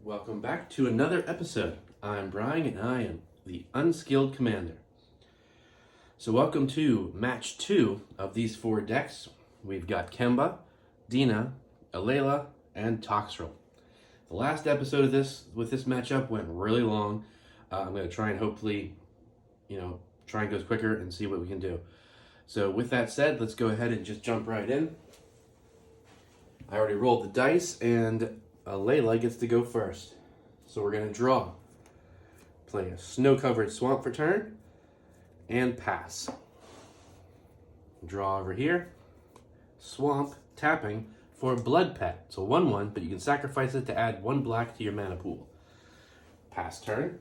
Welcome back to another episode. I'm Brian and I am the Unskilled Commander. So welcome to match 2 of these 4 decks. We've got Kemba, Dina, Alela, and Tokrill. The last episode of this matchup went really long. I'm going to try and hopefully, try and go quicker and see what we can do. So with that said, let's go ahead and just jump right in. I already rolled the dice and Alela gets to go first. So we're going to draw. Play a snow-covered swamp for turn and pass. Draw over here. Swamp, tapping for Blood Pet. So 1/1, but you can sacrifice it to add 1 black to your mana pool. Pass turn.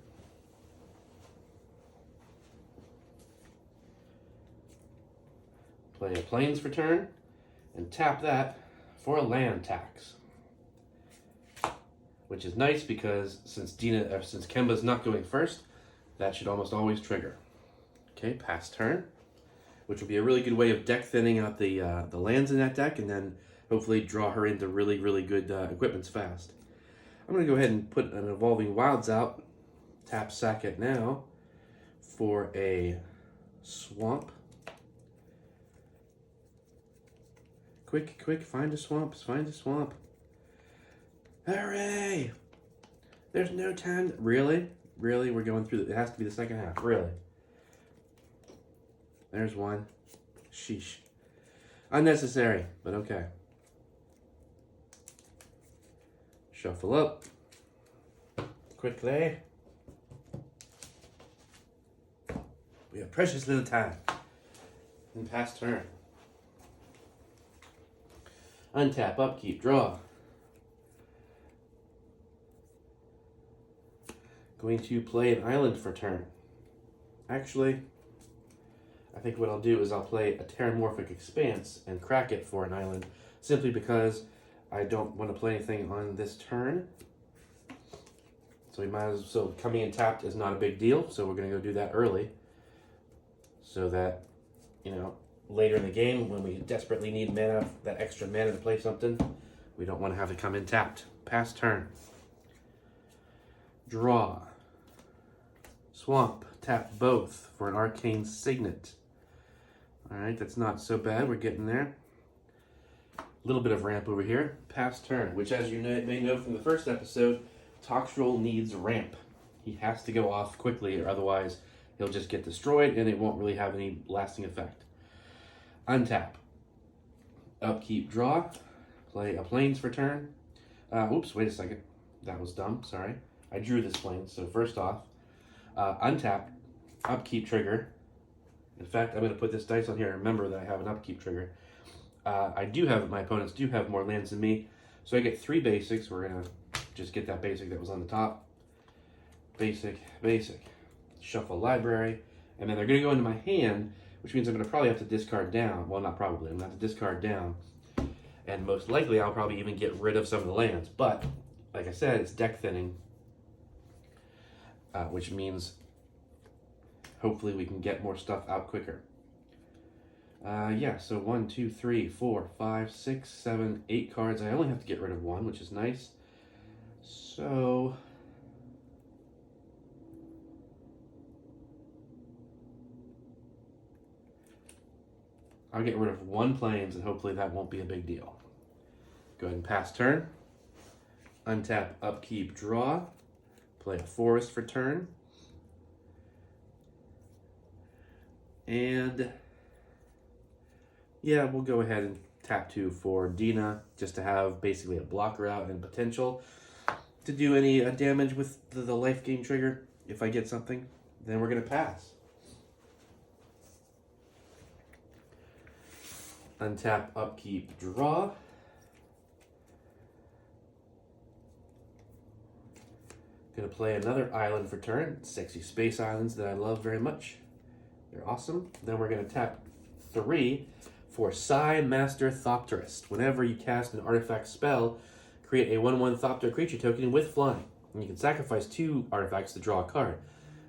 Play a Plains for turn and tap that for a land tax. Which is nice because since Kemba's not going first, that should almost always trigger. Okay, pass turn, which will be a really good way of deck thinning out the lands in that deck, and then hopefully draw her into really, really good equipments fast. I'm going to go ahead and put an Evolving Wilds out. Tap sack it now for a swamp. Quick, find a swamp, Hooray! There's no time. Really? We're going through it has to be the second half. Really? There's one. Sheesh. Unnecessary, but okay. Shuffle up. Quickly. We have precious little time. And pass turn. Untap, upkeep, draw. Going to play an island for turn. Actually, I think what I'll do is I'll play a Terramorphic Expanse and crack it for an island, simply because I don't want to play anything on this turn. So coming in tapped is not a big deal, so we're going to go do that early. So that, later in the game, when we desperately need mana, that extra mana to play something, we don't want to have it come in tapped. Pass turn. Draw. Swamp. Tap both for an Arcane Signet. Alright, that's not so bad. We're getting there. A little bit of ramp over here. Pass turn, which as you may know from the first episode, Tokrill needs ramp. He has to go off quickly, or otherwise he'll just get destroyed and it won't really have any lasting effect. Untap. Upkeep, draw. Play a Plains for turn. Oops, wait a second. That was dumb, sorry. I drew this Plains, so first off, untap, upkeep trigger. In fact, I'm going to put this dice on here and remember that I have an upkeep trigger. My opponents do have more lands than me, so I get 3 basics. We're going to just get that basic that was on the top. Basic. Shuffle library, and then they're going to go into my hand, which means I'm going to probably have to discard down. Well, not probably. I'm going to have to discard down, and most likely I'll probably even get rid of some of the lands. But, like I said, it's deck thinning. Which means hopefully we can get more stuff out quicker. So 1, 2, 3, 4, 5, 6, 7, 8 cards. I only have to get rid of 1, which is nice. So I'll get rid of 1 Plains and hopefully that won't be a big deal. Go ahead and pass turn. Untap, upkeep, draw. Play a forest for turn. And we'll go ahead and tap 2 for Dina, just to have basically a blocker out and potential to do any damage with the life gain trigger if I get something. Then we're going to pass. Untap, upkeep, draw. Gonna play another island for turn. Sexy space islands that I love very much. They're awesome. Then we're gonna tap 3 for Psi Master Thopterist. Whenever you cast an artifact spell, create a 1/1 Thopter creature token with flying. And you can sacrifice 2 artifacts to draw a card.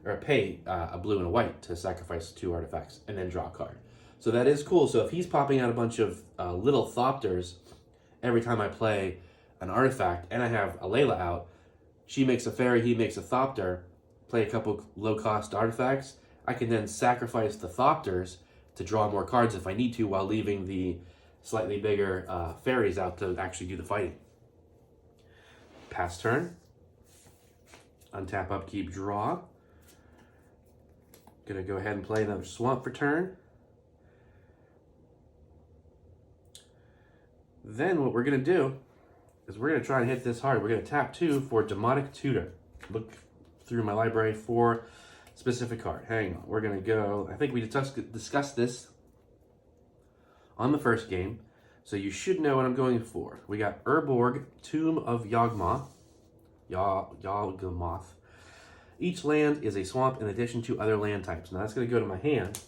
Or pay a blue and a white to sacrifice 2 artifacts and then draw a card. So that is cool. So if he's popping out a bunch of little Thopters every time I play an artifact and I have Alela out, she makes a fairy, he makes a Thopter, play a couple low-cost artifacts, I can then sacrifice the Thopters to draw more cards if I need to, while leaving the slightly bigger fairies out to actually do the fighting. Pass turn. Untap, upkeep, draw. Gonna go ahead and play another swamp for turn. Then what we're gonna do is we're gonna try and hit this hard. We're gonna tap 2 for Demonic Tutor. Look through my library for specific card. Hang on, we're gonna go, I think we discussed this on the first game, so you should know what I'm going for. We got Urborg, Tomb of Yawgmoth. Yawgmoth. Each land is a swamp in addition to other land types. Now that's going to go to my hand,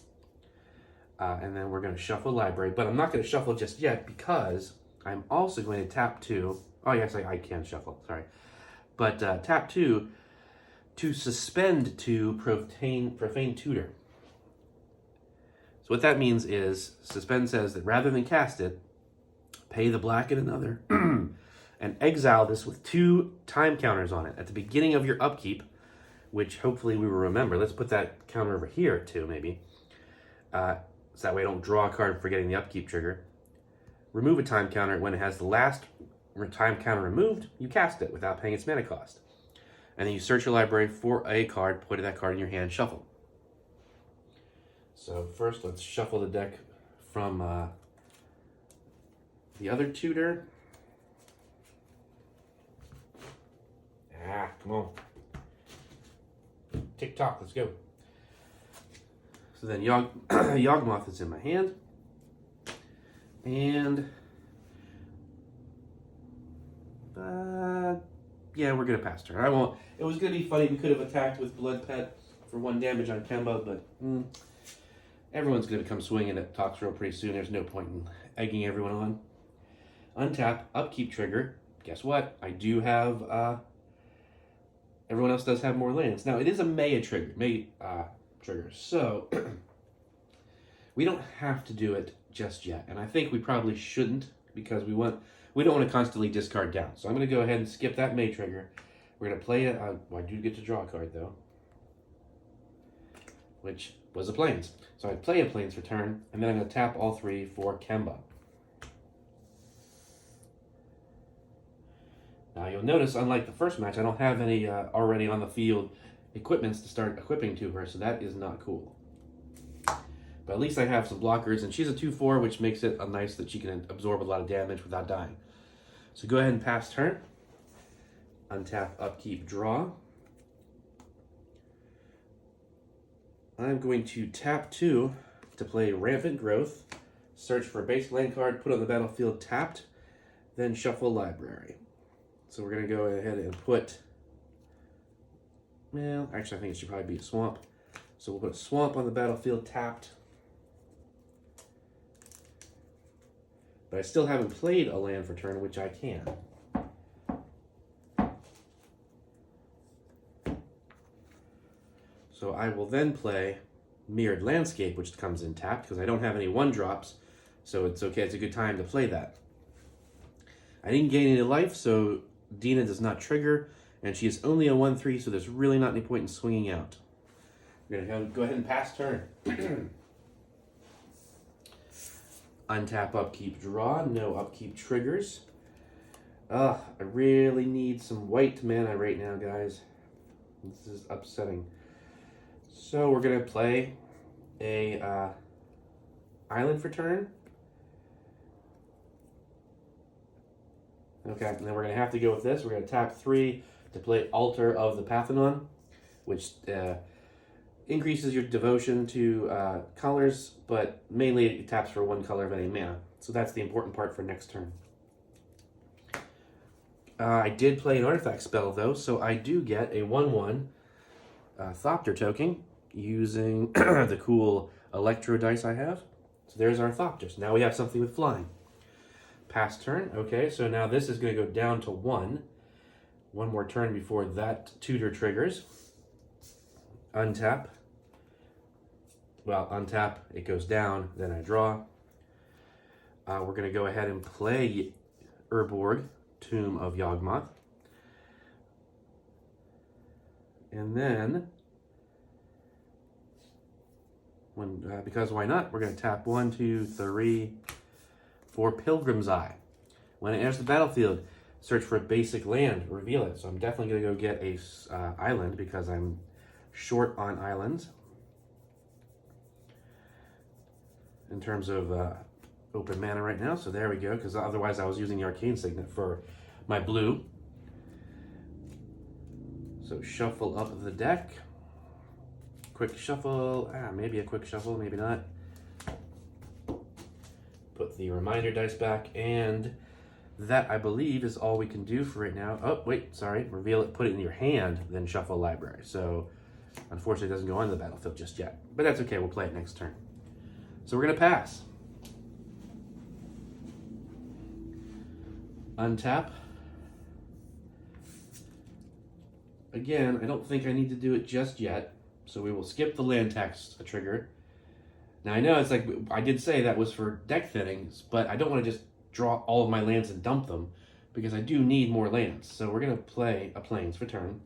and then we're going to shuffle library, but I'm not going to shuffle just yet because I'm also going to tap 2. Oh yes, I can shuffle, sorry. But tap 2 to suspend to Profane Tutor. So what that means is, suspend says that rather than cast it, pay the black and another, and exile this with 2 time counters on it at the beginning of your upkeep, which hopefully we will remember. Let's put that counter over here too, maybe. So that way I don't draw a card forgetting the upkeep trigger. Remove a time counter. When it has the last time counter removed, you cast it without paying its mana cost. And then you search your library for a card, put that card in your hand, shuffle. So first let's shuffle the deck from the other tutor. Come on. Tick-tock, let's go. So then Yawgmoth is in my hand. And yeah, we're gonna pass turn. I won't. It was gonna be funny. We could have attacked with Blood Pet for 1 damage on Kemba, but everyone's gonna come swinging at Tokrill pretty soon. There's no point in egging everyone on. Untap, upkeep trigger. Guess what? I do have. Everyone else does have more lands. Now, it is a May trigger, so we don't have to do it just yet. And I think we probably shouldn't, because we don't want to constantly discard down. So I'm going to go ahead and skip that May trigger. We're going to play it. I do get to draw a card, though, which was a Plains. So I play a Plains for turn, and then I'm going to tap all 3 for Kemba. Now you'll notice, unlike the first match, I don't have any already on the field equipments to start equipping to her, so that is not cool. But at least I have some blockers, and she's a 2/4, which makes it nice that she can absorb a lot of damage without dying. So go ahead and pass turn. Untap, upkeep, draw. I'm going to tap 2 to play Rampant Growth, search for a basic land card, put on the battlefield tapped, then shuffle library. So we're going to go ahead and put, well, actually I think it should probably be a swamp. So we'll put a swamp on the battlefield tapped. But I still haven't played a land for turn, which I can. So I will then play Mirrored Landscape, which comes in tapped, because I don't have any 1-drops. So it's okay, it's a good time to play that. I didn't gain any life, so Dina does not trigger, and she is only a 1/3, so there's really not any point in swinging out. We're going to go ahead and pass turn. Untap, upkeep, draw. No upkeep triggers. I really need some white mana right now, guys. This is upsetting. So we're going to play a island for turn. Okay, and then we're going to have to go with this. We're going to tap 3 to play Altar of the Parthenon, which increases your devotion to colors, but mainly it taps for 1 color of any mana. So that's the important part for next turn. I did play an artifact spell, though, so I do get a 1/1 Thopter token using the cool Electro dice I have. So there's our Thopters. Now we have something with flying. Pass turn. Okay, so now this is going to go down to 1. 1 more turn before that tutor triggers. Untap. Well, untap, it goes down, then I draw. We're going to go ahead and play Urborg, Tomb of Yawgmoth. And then, because why not, we're going to tap 1, 2, 3 for Pilgrim's Eye. When it enters the battlefield, search for a basic land, reveal it. So I'm definitely going to go get a island because I'm short on islands in terms of open mana right now. So there we go, because otherwise I was using the Arcane Signet for my blue. So shuffle up the deck. Quick shuffle, maybe a quick shuffle, maybe not. Put the reminder dice back, and that, I believe, is all we can do for right now. Oh, wait, sorry. Reveal it, put it in your hand, then shuffle library. So, unfortunately, it doesn't go on the battlefield just yet. But that's okay, we'll play it next turn. So we're going to pass. Untap. Again, I don't think I need to do it just yet. So we will skip the land tax trigger. Now, I know it's like, I did say that was for deck thinnings, but I don't want to just draw all of my lands and dump them, because I do need more lands. So we're going to play a Plains for turn.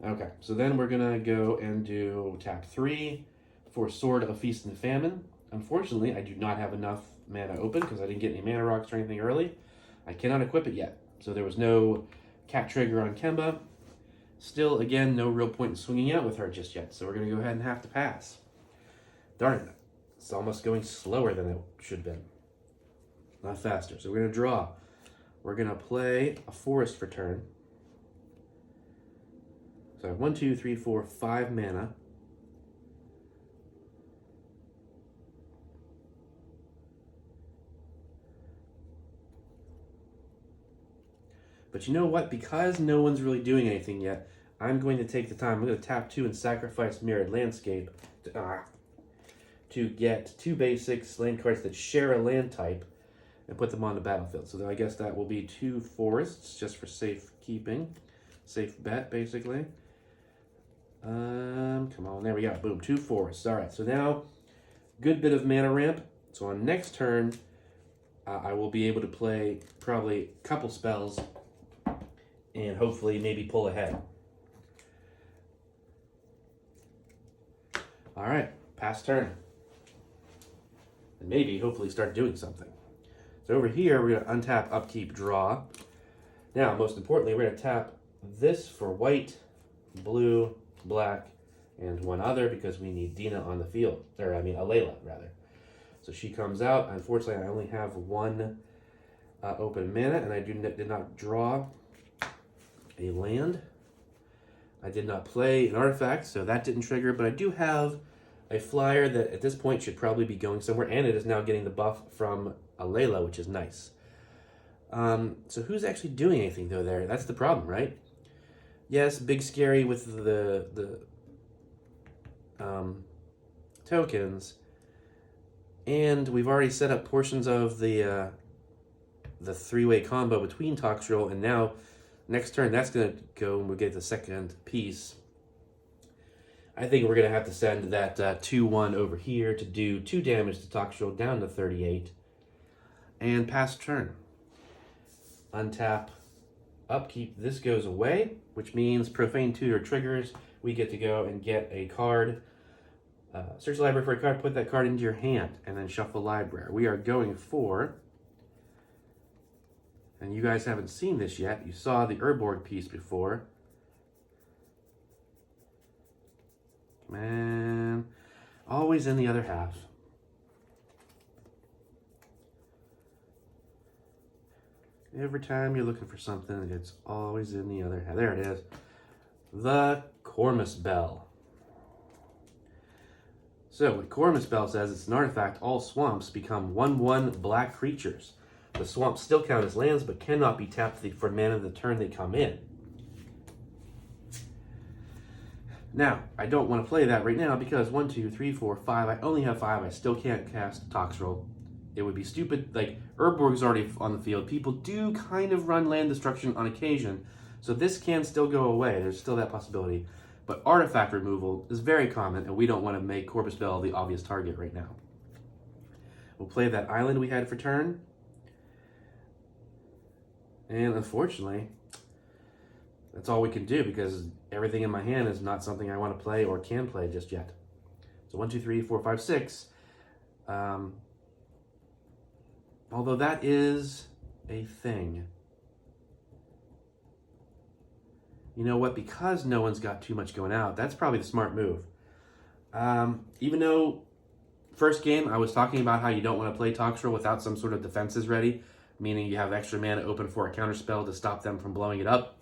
Okay, so then we're going to go and do tap 3 for Sword of Feast and Famine. Unfortunately, I do not have enough mana open because I didn't get any mana rocks or anything early. I cannot equip it yet. So there was no cat trigger on Kemba. Still, again, no real point in swinging out with her just yet, so we're going to go ahead and have to pass. Darn it. It's almost going slower than it should have been. Not faster. So we're going to draw. We're going to play a forest for turn. So I have 1, 2, 3, 4, 5 mana. But you know what? Because no one's really doing anything yet, I'm going to take the time. I'm going to tap 2 and sacrifice Mirrored Landscape to get 2 basics, land cards that share a land type, and put them on the battlefield. So I guess that will be 2 forests, just for safe keeping. Safe bet, basically. Come on, there we go. Boom, 2 forests. All right, so now, good bit of mana ramp. So on next turn, I will be able to play probably a couple spells and hopefully maybe pull ahead. All right, pass turn. And maybe, hopefully, start doing something. So over here, we're going to untap, upkeep, draw. Now, most importantly, we're going to tap this for white, blue, black, and one other because we need Dina on the field. Or, I mean, Alela, rather. So she comes out. Unfortunately, I only have 1 open mana, and I did not draw a land. I did not play an artifact, so that didn't trigger, but I do have a flyer that at this point should probably be going somewhere, and it is now getting the buff from Alela, which is nice. So who's actually doing anything, though, there? That's the problem, right? Yes, big scary with the tokens, and we've already set up portions of the 3-way combo between Tokrill, and now next turn that's going to go and we'll get the second piece. I think we're going to have to send that 2-1 over here to do 2 damage to Tokrill down to 38 and pass turn. Untap, upkeep, this goes away, which means Profane Tutor triggers. We get to go and get a card. Search the library for a card, put that card into your hand, and then shuffle library. We are going for, and you guys haven't seen this yet, you saw the Urborg piece before. Man, always in the other half. Every time you're looking for something, it's always in the other half. There it is. The Cormus Bell. So what Cormus Bell says, it's an artifact. All swamps become 1/1 black creatures. The swamps still count as lands, but cannot be tapped for mana the turn they come in. Now, I don't want to play that right now because 1, 2, 3, 4, 5. I only have 5. I still can't cast Tokrill. It would be stupid. Like, Urborg's already on the field. People do kind of run land destruction on occasion, so this can still go away. There's still that possibility. But artifact removal is very common, and we don't want to make Corpus Bell the obvious target right now. We'll play that island we had for turn. And unfortunately, that's all we can do because everything in my hand is not something I want to play or can play just yet. So 1, 2, 3, 4, 5, 6. Although that is a thing. You know what? Because no one's got too much going out, that's probably the smart move. Even though first game I was talking about how you don't want to play Tokrill without some sort of defenses ready, meaning you have extra mana open for a counterspell to stop them from blowing it up.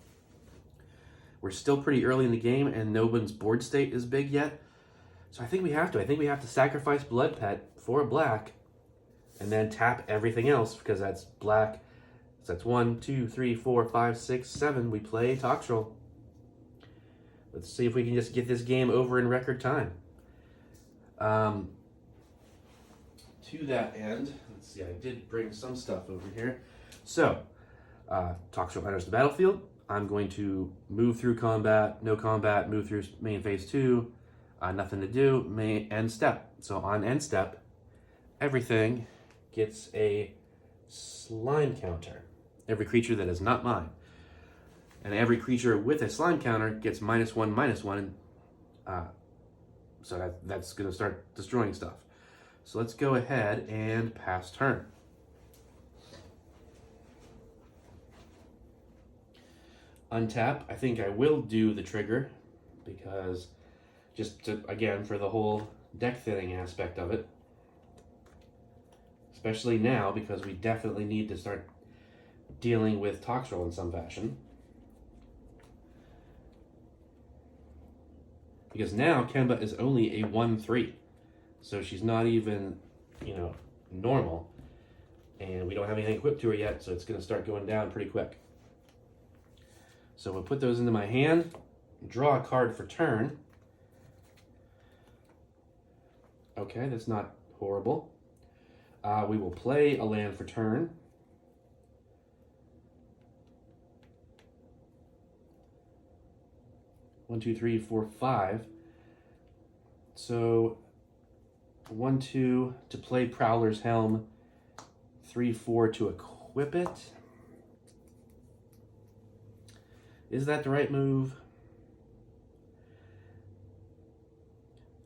We're still pretty early in the game, and no one's board state is big yet. So I think we have to. I think we have to sacrifice Blood Pet for a black, and then tap everything else, because that's black. So that's 1, 2, 3, 4, 5, 6, 7. We play Tokrill. Let's see if we can just get this game over in record time. To that end, let's see, I did bring some stuff over here. So, Tokrill enters the battlefield. I'm going to move through combat, no combat, move through main phase 2, nothing to do, end step. So on end step, everything gets a slime counter. Every creature that is not mine. And every creature with a slime counter gets -1/-1. So that's going to start destroying stuff. So let's go ahead and pass turn. Untap. I think I will do the trigger because just to, again, for the whole deck thinning aspect of it. Especially now because we definitely need to start dealing with Tokrill in some fashion. Because now Kemba is only a 1/3. So she's not even, normal. And we don't have anything equipped to her yet, so it's going to start going down pretty quick. So we'll put those into my hand, draw a card for turn. Okay, that's not horrible. We will play a land for turn. One, two, three, four, 5. So 1, 2 to play Prowler's Helm. 3, 4 to equip it. Is that the right move?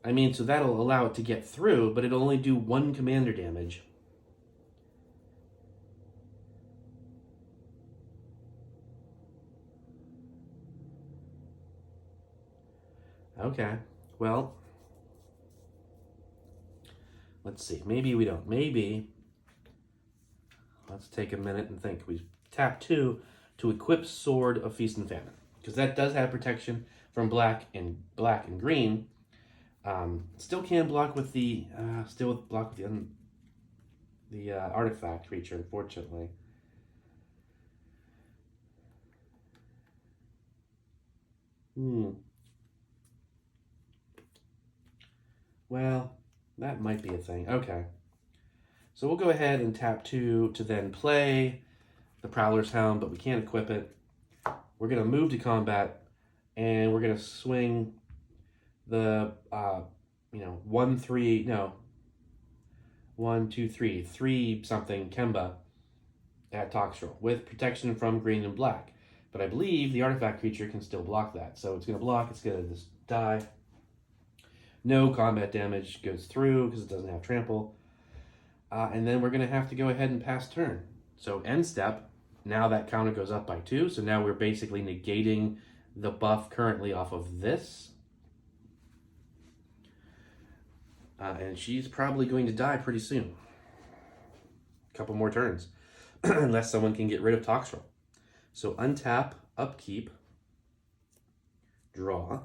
I mean, so that'll allow it to get through, but it'll only do 1 commander damage. Okay, well, let's see. Maybe we don't. Maybe, let's take a minute and think. We tap 2 to equip Sword of Feast and Famine, because that does have protection from black and green. Still can block with the artifact creature, unfortunately. Well, that might be a thing. Okay. So we'll go ahead and tap 2 to then play the Prowler's Helm, but we can't equip it. We're going to move to combat, and we're going to swing the, 1, 3, no, 1, 2, 3, 3 something Kemba at Tokrill with protection from green and black. But I believe the artifact creature can still block that. So it's going to block, it's going to just die. No combat damage goes through because it doesn't have trample. And then we're going to have to go ahead and pass turn. So end step, now that counter goes up by 2. So now we're basically negating the buff currently off of this. And she's probably going to die pretty soon. A couple more turns. Unless someone can get rid of Tokrill. So untap, upkeep, draw.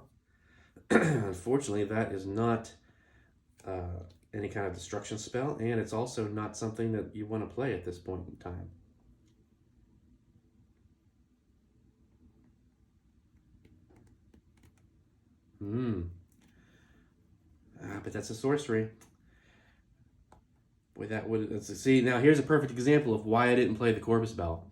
Unfortunately, that is not any kind of destruction spell, and it's also not something that you want to play at this point in time. But that's a sorcery. Boy, that would... See, now here's a perfect example of why I didn't play the Corvus Bell.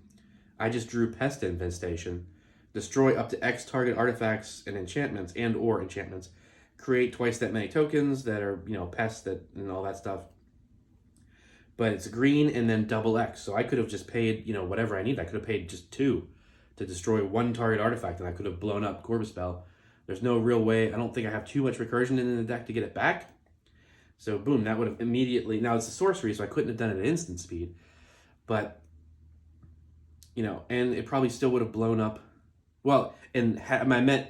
I just drew Pest Infestation. Destroy up to X target artifacts and enchantments and/or enchantments. Create twice that many tokens that are, pests and all that stuff. but it's green and then double X. So I could have just paid, you know, whatever I need. I could have paid just 2 to destroy 1 target artifact, and I could have blown up Corvus-Bell. There's no real way. I don't think I have too much recursion in the deck to get it back. So boom, that would have immediately. Now it's a sorcery, so I couldn't have done it at instant speed. But, you know, and it probably still would have blown up. Well, and I meant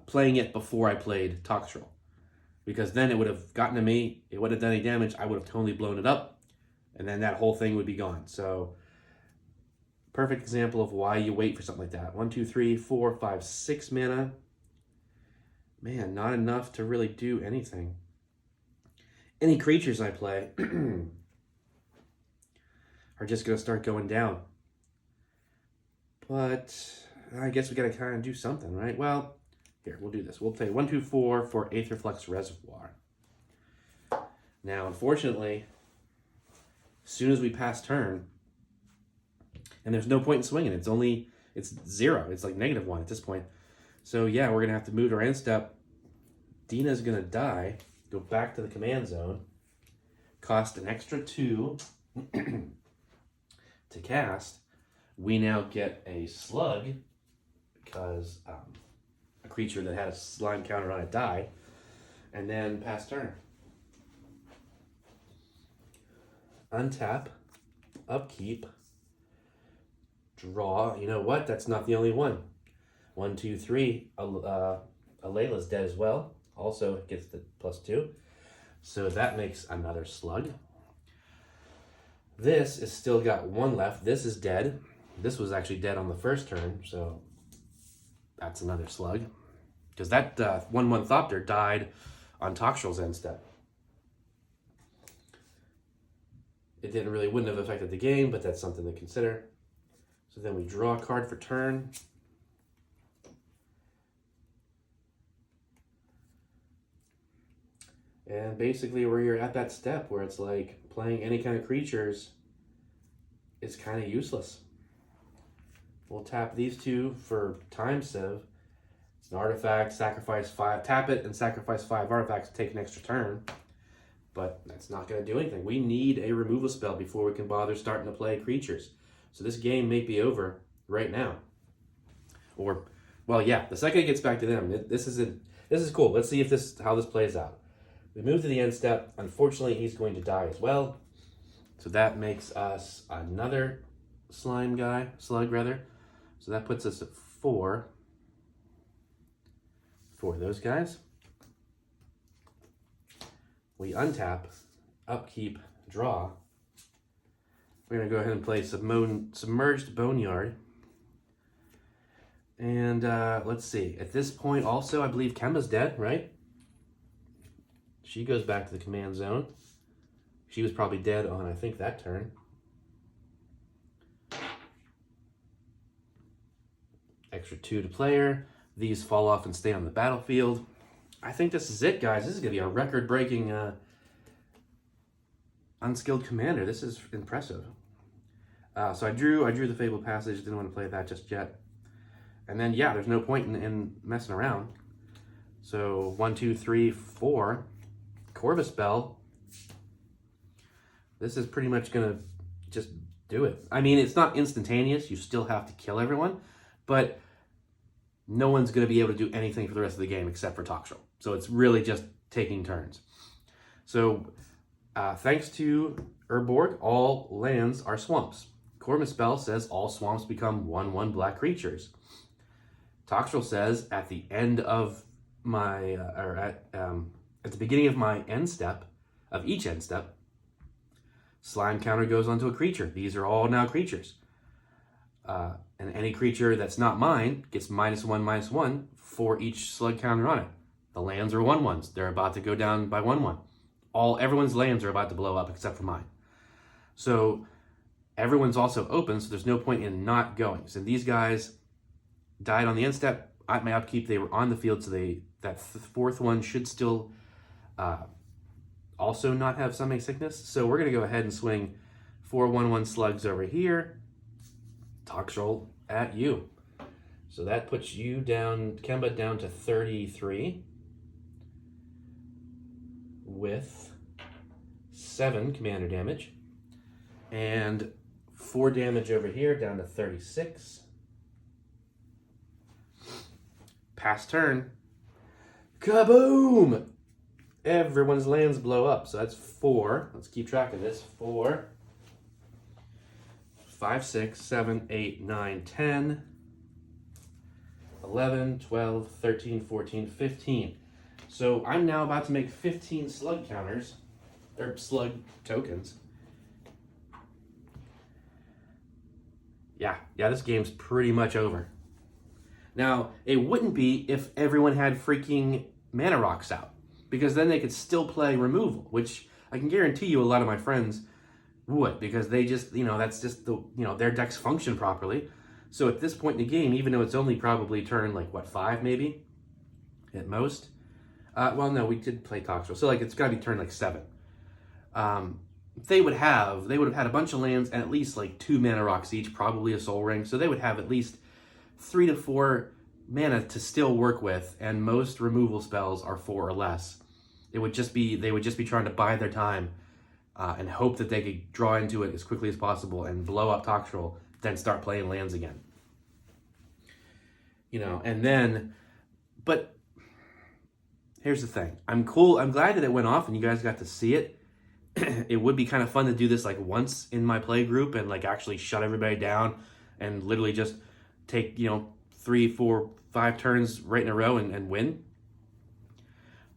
playing it before I played Tokrill. Because then it would have gotten to me, it wouldn't have done any damage, I would have totally blown it up, and then that whole thing would be gone. So, perfect example of why you wait for something like that. 1, 2, 3, 4, 5, 6 mana. Man, not enough to really do anything. Any creatures I play are just going to start going down. But I guess we got to kind of do something, right? Well, here, we'll do this. We'll play 1, 2, 4 for Aetherflux Reservoir. Now, unfortunately, as soon as we pass turn, and there's no point in swinging. It's 0. It's like -1 at this point. So yeah, we're going to have to move to our end step. Dina's going to die, go back to the command zone, cost an extra 2 to cast. We now get a slug because a creature that had a slime counter on it died, and then pass turn. Untap, upkeep, draw. You know what? That's not the only one. 1, 2, 3. Alela's dead as well. Also gets the +2. So that makes another slug. This is still got 1 left. This is dead. This was actually dead on the first turn, so that's another slug. Because that 1/1 Thopter died on Toktrill's end step. It wouldn't have affected the game, but that's something to consider. So then we draw a card for turn. And basically we're at that step where it's like playing any kind of creatures is kind of useless. We'll tap these 2 for Time Sieve. It's an artifact, sacrifice 5, tap it and sacrifice 5 artifacts to take an extra turn. But that's not going to do anything. We need a removal spell before we can bother starting to play creatures. So this game may be over right now. Or, well, yeah, the second it gets back to them, this is cool. Let's see how this plays out. We move to the end step. Unfortunately, he's going to die as well. So that makes us another slug. So that puts us at 4 for those guys. We untap, upkeep, draw. We're going to go ahead and play Submerged Boneyard. And let's see. At this point also, I believe Kemba's dead, right? She goes back to the command zone. She was probably dead on, I think, that turn. Extra 2 to player. These fall off and stay on the battlefield. I think this is it, guys. This is going to be a record-breaking Unskilled Commander. This is impressive. So I drew the Fabled Passage. Didn't want to play that just yet. And then, yeah, there's no point in messing around. So 1, 2, 3, 4. Corvus-Bell. This is pretty much going to just do it. I mean, it's not instantaneous. You still have to kill everyone. But no one's going to be able to do anything for the rest of the game except for Tokrill. So it's really just taking turns. So thanks to Urborg, all lands are swamps. Corvus-Bell says all swamps become 1/1 black creatures. Tokrill says at the end of my, at the beginning of my end step, of each end step, slime counter goes onto a creature. These are all now creatures. And any creature that's not mine gets -1/-1 for each slug counter on it. The lands are 1/1s. They're about to go down by 1/1. Everyone's lands are about to blow up except for mine. So everyone's also open, so there's no point in not going. So these guys died on the end step. At my upkeep, they were on the field, so that 4th one should still also not have summoning sickness. So we're going to go ahead and swing 4 1/1 slugs over here. Tokrill at you. So that puts you down, Kemba, down to 33 with 7 commander damage. And 4 damage over here, down to 36. Pass turn. Kaboom! Everyone's lands blow up. So that's 4. Let's keep track of this. 4, 5, 6, 7, 8, 9, 10, 11, 12, 13, 14, 15. So I'm now about to make 15 slug counters, or slug tokens. Yeah, this game's pretty much over. Now, it wouldn't be if everyone had freaking mana rocks out, because then they could still play removal, which I can guarantee you a lot of my friends would, because they just, that's just the, their decks function properly. So at this point in the game, even though it's only probably turn, 5 maybe, at most. Well, no, we did play Tokrill, so it's got to be turn 7. They would have had a bunch of lands and at least 2 mana rocks each, probably a Soul Ring. So they would have at least 3 to 4 mana to still work with, and most removal spells are 4 or less. They would just be trying to bide their time and hope that they could draw into it as quickly as possible and blow up Tokrill, then start playing lands again. And then, but here's the thing. I'm glad that it went off and you guys got to see it. It would be kind of fun to do this once in my play group and actually shut everybody down and literally just take 3, 4, 5 turns right in a row and win.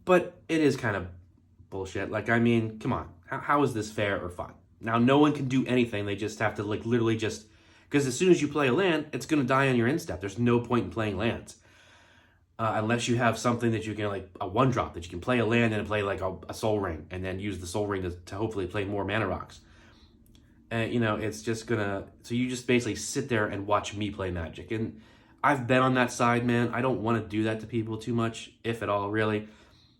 But it is kind of bullshit. Come on, how is this fair or fun? Now no one can do anything. They just have to literally just, because as soon as you play a land, it's going to die on your end step. There's no point in playing lands. Unless you have something that you can, a 1-drop, that you can play a land and play a Soul Ring, and then use the Soul Ring to hopefully play more mana rocks. And, it's just gonna, so you just basically sit there and watch me play Magic. And I've been on that side, man. I don't want to do that to people too much, if at all, really.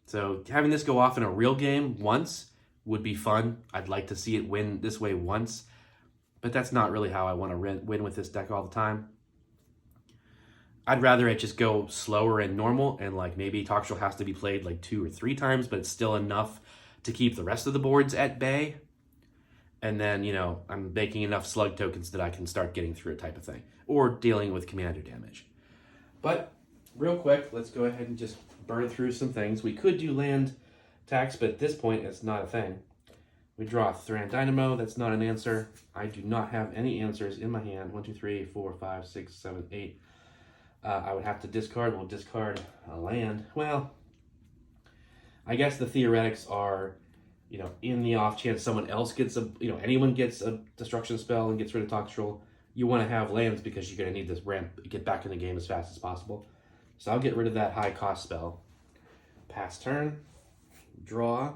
So having this go off in a real game once would be fun. I'd like to see it win this way once. But that's not really how I want to win with this deck all the time. I'd rather it just go slower and normal, and maybe Tokrill has to be played 2 or 3 times, but it's still enough to keep the rest of the boards at bay. And then, I'm making enough slug tokens that I can start getting through it, type of thing. Or dealing with commander damage. But, real quick, let's go ahead and just burn through some things. We could do land tax, but at this point, it's not a thing. We draw Thran Dynamo. That's not an answer. I do not have any answers in my hand. 1, 2, 3, 4, 5, 6, 7, 8. I would have to discard. We'll discard a land. Well, I guess the theoretics are, in the off chance someone else gets anyone gets a destruction spell and gets rid of Tokrill, you want to have lands because you're going to need this ramp, get back in the game as fast as possible. So I'll get rid of that high cost spell. Pass turn. Draw.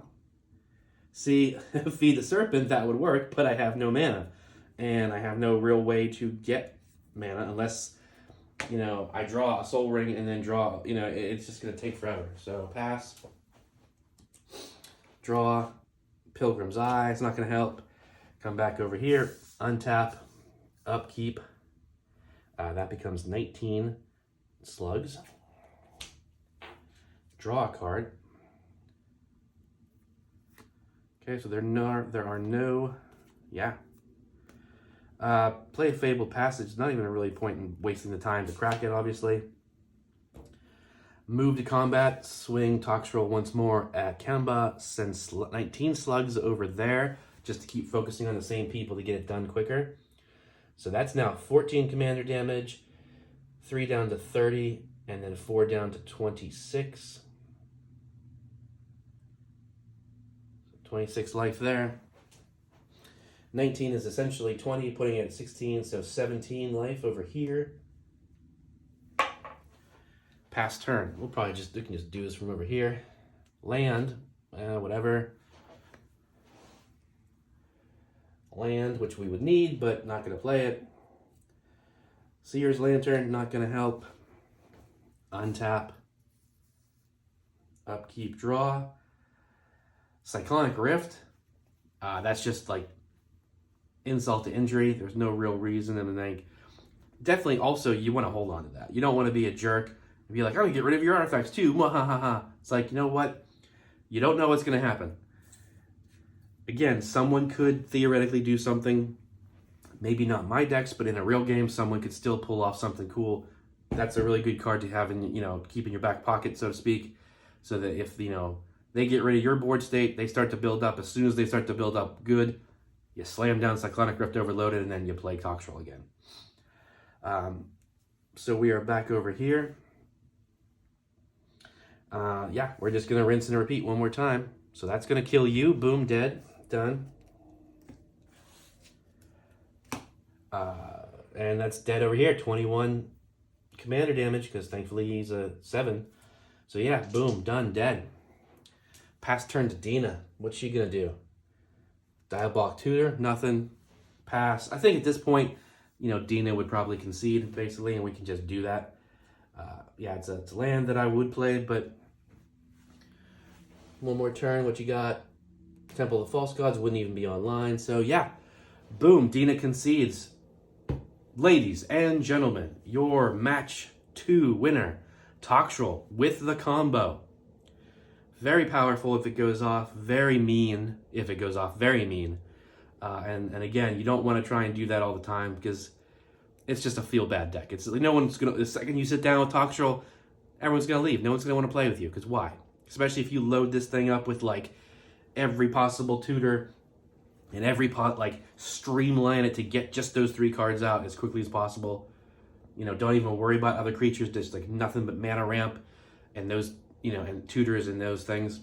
See, feed the serpent, that would work, but I have no mana. And I have no real way to get mana unless, I draw a Soul Ring and then draw, it's just going to take forever. So pass, draw, Pilgrim's Eye, it's not going to help. Come back over here, untap, upkeep. That becomes 19 slugs. Draw a card. Okay, so there are no, play Fabled Passage. Not even a really point in wasting the time to crack it, obviously. Move to combat, swing Tokrill once more at Kemba, send 19 slugs over there, just to keep focusing on the same people to get it done quicker. So that's now 14 commander damage, 3 down to 30, and then 4 down to 26. 26 life there. 19 is essentially 20, putting it at 16, so 17 life over here. Pass turn. We can just do this from over here. Land, whatever. Land, which we would need, but not going to play it. Seer's Lantern, not going to help. Untap. Upkeep, draw. Cyclonic Rift. That's just insult to injury. There's no real reason. And definitely also you want to hold on to that. You don't want to be a jerk and be like, oh, get rid of your artifacts too. It's you know what? You don't know what's going to happen. again, someone could theoretically do something, maybe not my decks, but in a real game, someone could still pull off something cool. That's a really good card to have in, keep in your back pocket, so to speak, so that if, they get rid of your board state, they start to build up. As soon as they start to build up good, you slam down Cyclonic Rift Overloaded, and then you play Tokrill again. So we are back over here. Yeah, we're just going to rinse and repeat one more time. So that's going to kill you. Boom, dead. Done. And that's dead over here. 21 commander damage, because thankfully he's a 7. So yeah, boom, done, dead. Pass turn to Dina. What's she going to do? Diabolic Tutor? Nothing. Pass. I think at this point, Dina would probably concede, basically, and we can just do that. Yeah, it's a land that I would play, but one more turn. What you got? Temple of the False Gods wouldn't even be online. So yeah, boom, Dina concedes. Ladies and gentlemen, your match 2 winner, Tokrill with the combo. Very powerful if it goes off, very mean if it goes off, very mean. And again, you don't want to try and do that all the time, because it's just a feel-bad deck. It's no one's gonna. The second you sit down with Tokrill, everyone's gonna leave. No one's gonna want to play with you, because why? Especially if you load this thing up with like every possible tutor and every streamline it to get just those 3 cards out as quickly as possible. Don't even worry about other creatures. Just like nothing but mana ramp and those, and tutors and those things.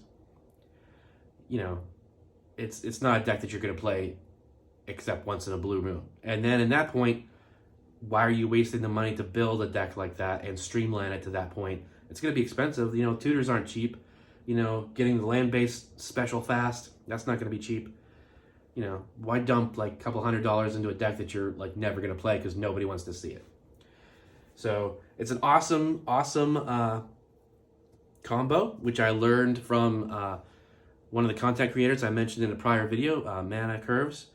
It's not a deck that you're gonna play except once in a blue moon. And then in that point, why are you wasting the money to build a deck like that and streamline it to that point? It's going to be expensive. Tutors aren't cheap. Getting the land-based special fast, that's not going to be cheap. Why dump like a couple $100 into a deck that you're like never going to play because nobody wants to see it? So it's an awesome combo, which I learned from one of the content creators I mentioned in a prior video, Mana Curves.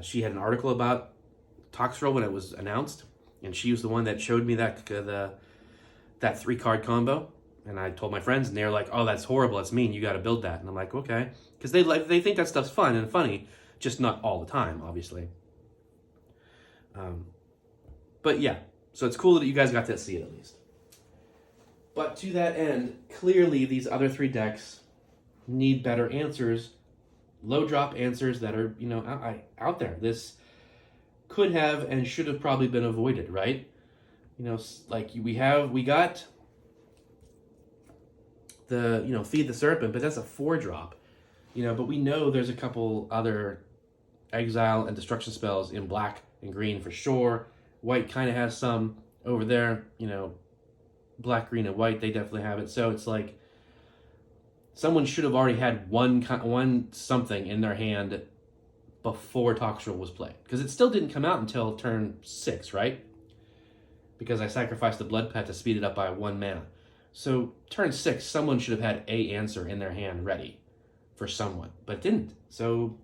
She had an article about Tokrill when it was announced, and she was the one that showed me that 3-card combo. And I told my friends, and they're like, "Oh, that's horrible. That's mean. You got to build that." And I'm like, "Okay," because they think that stuff's fun and funny, just not all the time, obviously. But yeah, so it's cool that you guys got to see it at least. But to that end, clearly these other 3 decks need better answers, low drop answers that are out there. This could have and should have probably been avoided, right? Like we got the Feed the Serpent, but that's a 4-drop. But we know there's a couple other exile and destruction spells in black and green for sure. White kind of has some over there. Black, green, and white, they definitely have it. So it's like someone should have already had one something in their hand before Tokrill was played, because it still didn't come out until turn 6, right? Because I sacrificed the Blood Pet to speed it up by 1 mana. So turn 6, someone should have had a answer in their hand ready for someone, but it didn't. So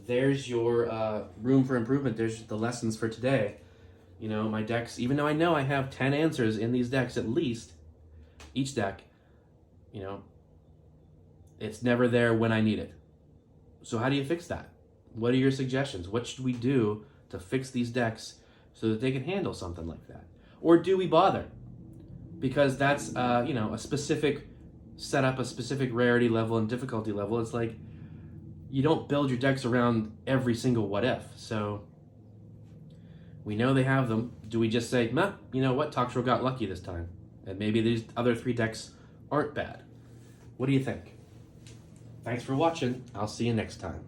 there's your room for improvement. There's the lessons for today. My decks, even though I know I have 10 answers in these decks at least, each deck, it's never there when I need it. So how do you fix that? What are your suggestions? What should we do to fix these decks so that they can handle something like that? Or do we bother? Because that's, a specific setup, a specific rarity level and difficulty level. It's like, you don't build your decks around every single what if. So we know they have them. Do we just say, meh, you know what, Tokrill got lucky this time, and maybe these other 3 decks aren't bad? What do you think? Thanks for watching. I'll see you next time.